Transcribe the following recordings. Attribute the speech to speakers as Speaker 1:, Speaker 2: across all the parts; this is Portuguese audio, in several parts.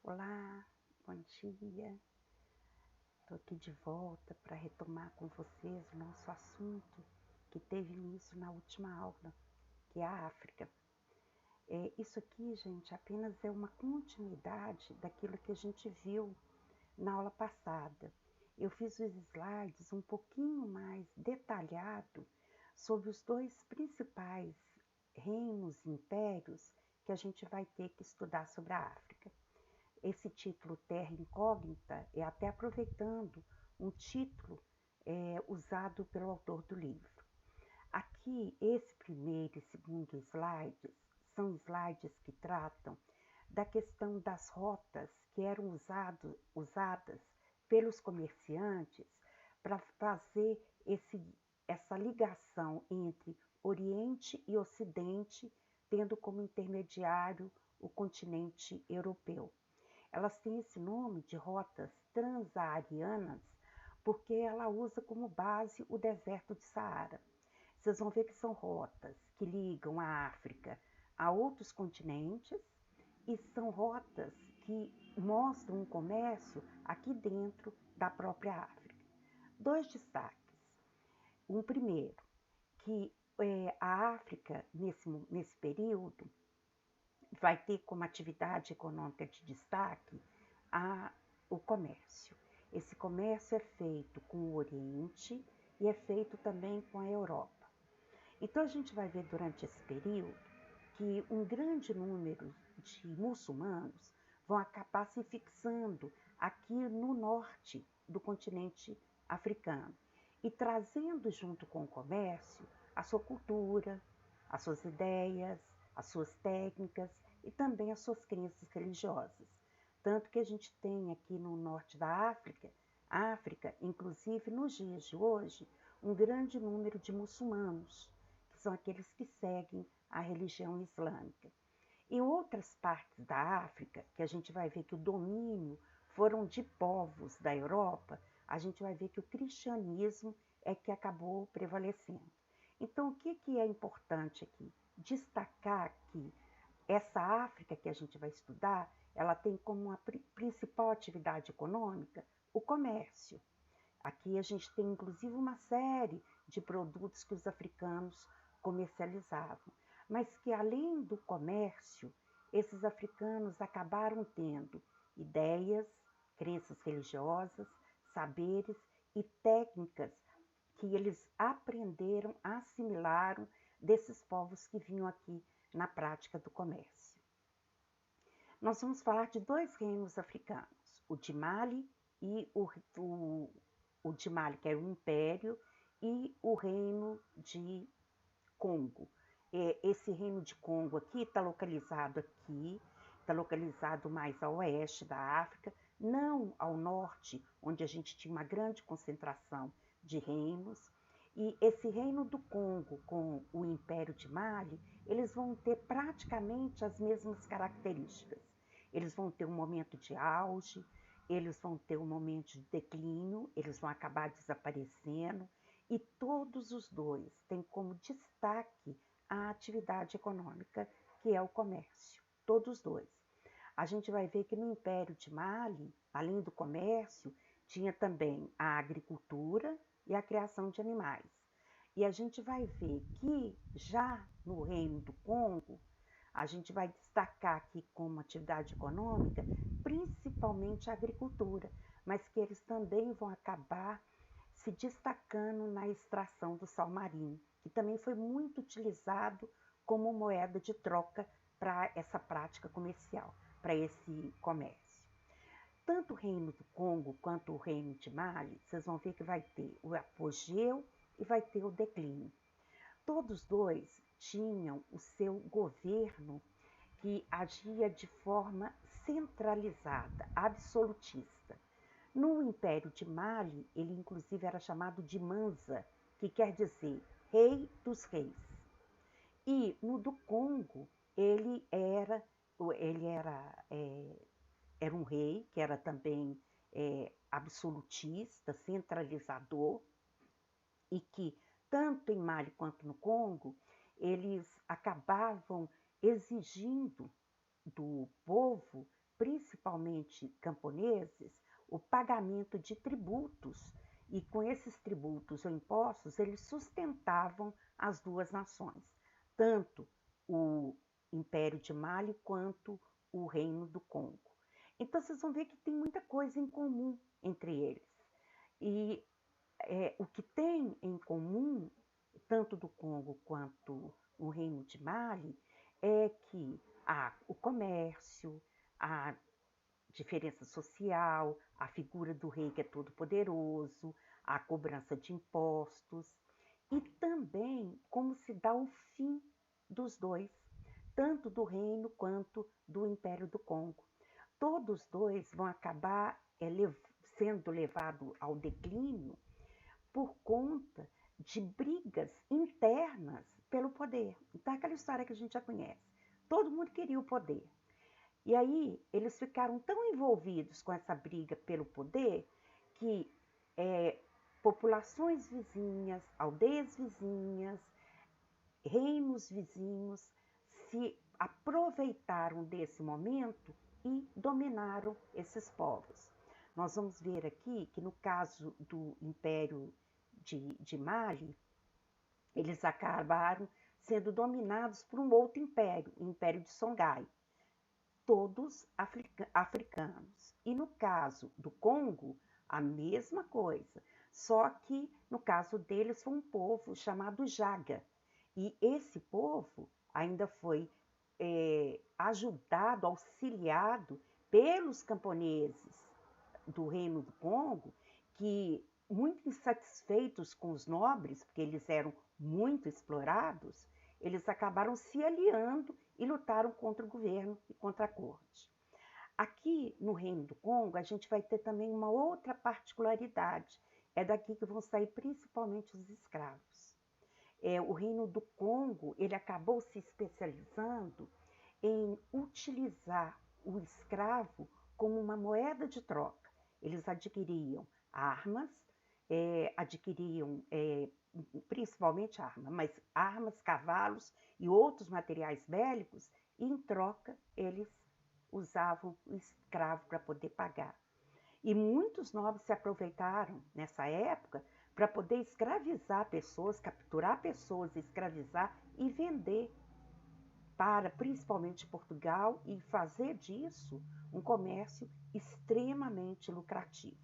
Speaker 1: Olá, bom dia. Estou aqui de volta para retomar com vocês o nosso assunto que teve início na última aula, que é a África. Isso aqui, gente, apenas é uma continuidade daquilo que a gente viu na aula passada. Eu fiz os slides um pouquinho mais detalhado sobre os dois principais reinos e impérios que a gente vai ter que estudar sobre a África. Esse título Terra Incógnita é até aproveitando um título usado pelo autor do livro. Aqui, esse primeiro e segundo slides são slides que tratam da questão das rotas que eram usadas pelos comerciantes para fazer essa ligação entre Oriente e Ocidente, tendo como intermediário o continente europeu. Elas têm esse nome de rotas transsaarianas porque ela usa como base o deserto de Saara. Vocês vão ver que são rotas que ligam a África a outros continentes e são rotas que mostram um comércio aqui dentro da própria África. Dois destaques. Um primeiro, que a África, nesse período, vai ter como atividade econômica de destaque o comércio. Esse comércio é feito com o Oriente e é feito também com a Europa. Então a gente vai ver durante esse período que um grande número de muçulmanos vão acabar se fixando aqui no norte do continente africano e trazendo junto com o comércio a sua cultura, as suas ideias, as suas técnicas e também as suas crenças religiosas. Tanto que a gente tem aqui no norte da África, inclusive nos dias de hoje, um grande número de muçulmanos, que são aqueles que seguem a religião islâmica. Em outras partes da África, que a gente vai ver que o domínio foram de povos da Europa, a gente vai ver que o cristianismo é que acabou prevalecendo. Então, o que é importante aqui? Destacar que essa África que a gente vai estudar, ela tem como uma principal atividade econômica o comércio. Aqui a gente tem inclusive uma série de produtos que os africanos comercializavam, mas que além do comércio, esses africanos acabaram tendo ideias, crenças religiosas, saberes e técnicas que eles aprenderam, assimilaram desses povos que vinham aqui na prática do comércio. Nós vamos falar de dois reinos africanos, o de Mali e o de Mali, que era o Império, e o reino de Congo. Esse reino de Congo aqui, está localizado mais a oeste da África, não ao norte, onde a gente tinha uma grande concentração de reinos. E esse reino do Congo com o Império de Mali, eles vão ter praticamente as mesmas características. Eles vão ter um momento de auge, eles vão ter um momento de declínio, eles vão acabar desaparecendo, e todos os dois têm como destaque a atividade econômica, que é o comércio. Todos dois. A gente vai ver que no Império de Mali, além do comércio, tinha também a agricultura e a criação de animais. E a gente vai ver que já no Reino do Congo, a gente vai destacar aqui como atividade econômica, principalmente a agricultura, mas que eles também vão acabar se destacando na extração do sal marinho, que também foi muito utilizado como moeda de troca para essa prática comercial, para esse comércio. Tanto o reino do Congo quanto o reino de Mali, vocês vão ver que vai ter o apogeu e vai ter o declínio. Todos dois tinham o seu governo que agia de forma centralizada, absolutista. No Império de Mali, ele inclusive era chamado de Mansa, que quer dizer rei dos reis. E no do Congo, era um rei que era também absolutista, centralizador, e que tanto em Mali quanto no Congo, eles acabavam exigindo do povo principalmente camponeses, o pagamento de tributos, e com esses tributos ou impostos, eles sustentavam as duas nações, tanto o Império de Mali quanto o Reino do Congo. Então, vocês vão ver que tem muita coisa em comum entre eles. E o que tem em comum, tanto do Congo quanto o Reino de Mali, é que há o comércio, a diferença social, a figura do rei que é todo poderoso, a cobrança de impostos e também como se dá o fim dos dois, tanto do reino quanto do Império do Congo. Todos dois vão acabar sendo levados ao declínio por conta de brigas internas pelo poder. Então, aquela história que a gente já conhece. Todo mundo queria o poder. E aí, eles ficaram tão envolvidos com essa briga pelo poder que populações vizinhas, aldeias vizinhas, reinos vizinhos se aproveitaram desse momento e dominaram esses povos. Nós vamos ver aqui que no caso do Império de Mali, eles acabaram sendo dominados por um outro império, o Império de Songhai, todos africanos. E no caso do Congo, a mesma coisa, só que no caso deles foi um povo chamado Jaga. E esse povo ainda foi ajudado, auxiliado pelos camponeses do Reino do Congo, que, muito insatisfeitos com os nobres, porque eles eram muito explorados, eles acabaram se aliando e lutaram contra o governo e contra a corte. Aqui no Reino do Congo, a gente vai ter também uma outra particularidade. É daqui que vão sair principalmente os escravos. O Reino do Congo, ele acabou se especializando em utilizar o escravo como uma moeda de troca. Eles adquiriam armas, adquiriam principalmente armas, mas armas, cavalos e outros materiais bélicos, e em troca eles usavam o escravo para poder pagar. E muitos nobres se aproveitaram nessa época para poder escravizar pessoas, capturar pessoas, escravizar e vender para principalmente Portugal e fazer disso um comércio extremamente lucrativo.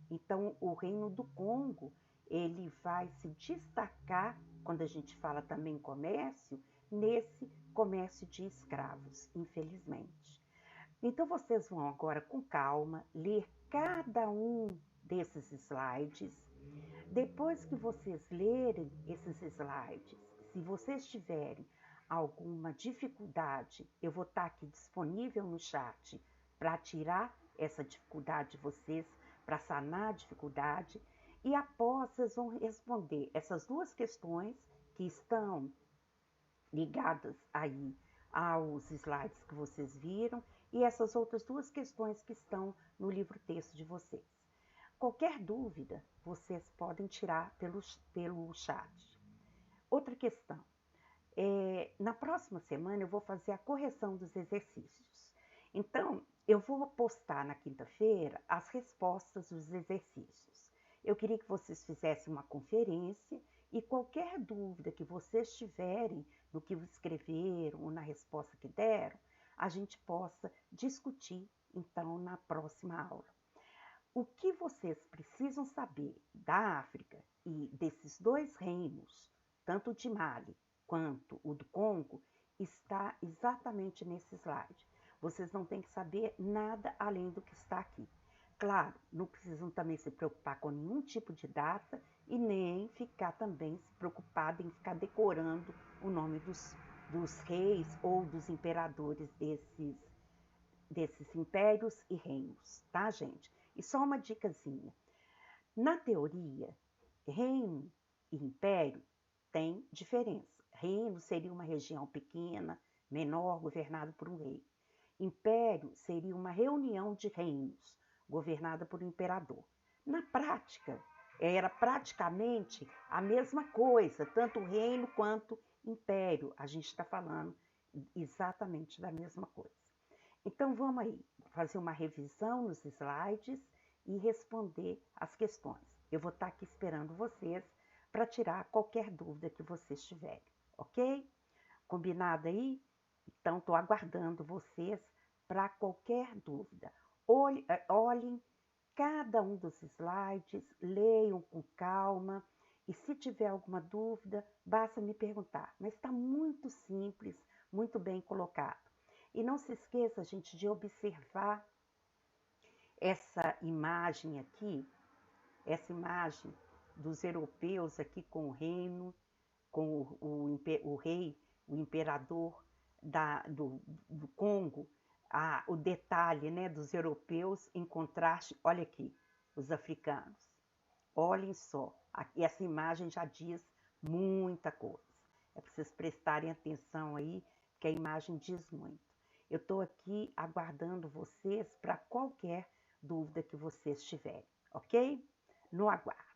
Speaker 1: Então, o Reino do Congo, ele vai se destacar, quando a gente fala também em comércio, nesse comércio de escravos, infelizmente. Então, vocês vão agora, com calma, ler cada um desses slides. Depois que vocês lerem esses slides, se vocês tiverem alguma dificuldade, eu vou estar aqui disponível no chat para tirar essa dificuldade de vocês, para sanar a dificuldade, e após vocês vão responder essas duas questões que estão ligadas aí aos slides que vocês viram e essas outras duas questões que estão no livro-texto de vocês. Qualquer dúvida, vocês podem tirar pelo chat. Outra questão. Na próxima semana eu vou fazer a correção dos exercícios. Então, eu vou postar na quinta-feira as respostas dos exercícios. Eu queria que vocês fizessem uma conferência e qualquer dúvida que vocês tiverem no que escreveram ou na resposta que deram, a gente possa discutir, então, na próxima aula. O que vocês precisam saber da África e desses dois reinos, tanto de Mali quanto o do Congo, está exatamente nesse slide. Vocês não têm que saber nada além do que está aqui. Claro, não precisam também se preocupar com nenhum tipo de data e nem ficar também se preocupado em ficar decorando o nome dos reis ou dos imperadores desses impérios e reinos, tá, gente? E só uma dicasinha. Na teoria, reino e império têm diferença. Reino seria uma região pequena, menor, governada por um rei. Império seria uma reunião de reinos, governada por um imperador. Na prática, era praticamente a mesma coisa, tanto reino quanto império. A gente está falando exatamente da mesma coisa. Então vamos aí, fazer uma revisão nos slides e responder as questões. Eu vou estar aqui esperando vocês para tirar qualquer dúvida que vocês tiverem, ok? Combinado aí? Então, estou aguardando vocês para qualquer dúvida. Olhem cada um dos slides, leiam com calma e se tiver alguma dúvida, basta me perguntar. Mas está muito simples, muito bem colocado. E não se esqueça, gente, de observar essa imagem aqui, essa imagem dos europeus aqui com o reino, com o rei, o imperador do Congo, o detalhe, né, dos europeus em contraste, olha aqui, os africanos. Olhem só, essa imagem já diz muita coisa. É para vocês prestarem atenção aí, que a imagem diz muito. Eu estou aqui aguardando vocês para qualquer dúvida que vocês tiverem, ok? No aguardo.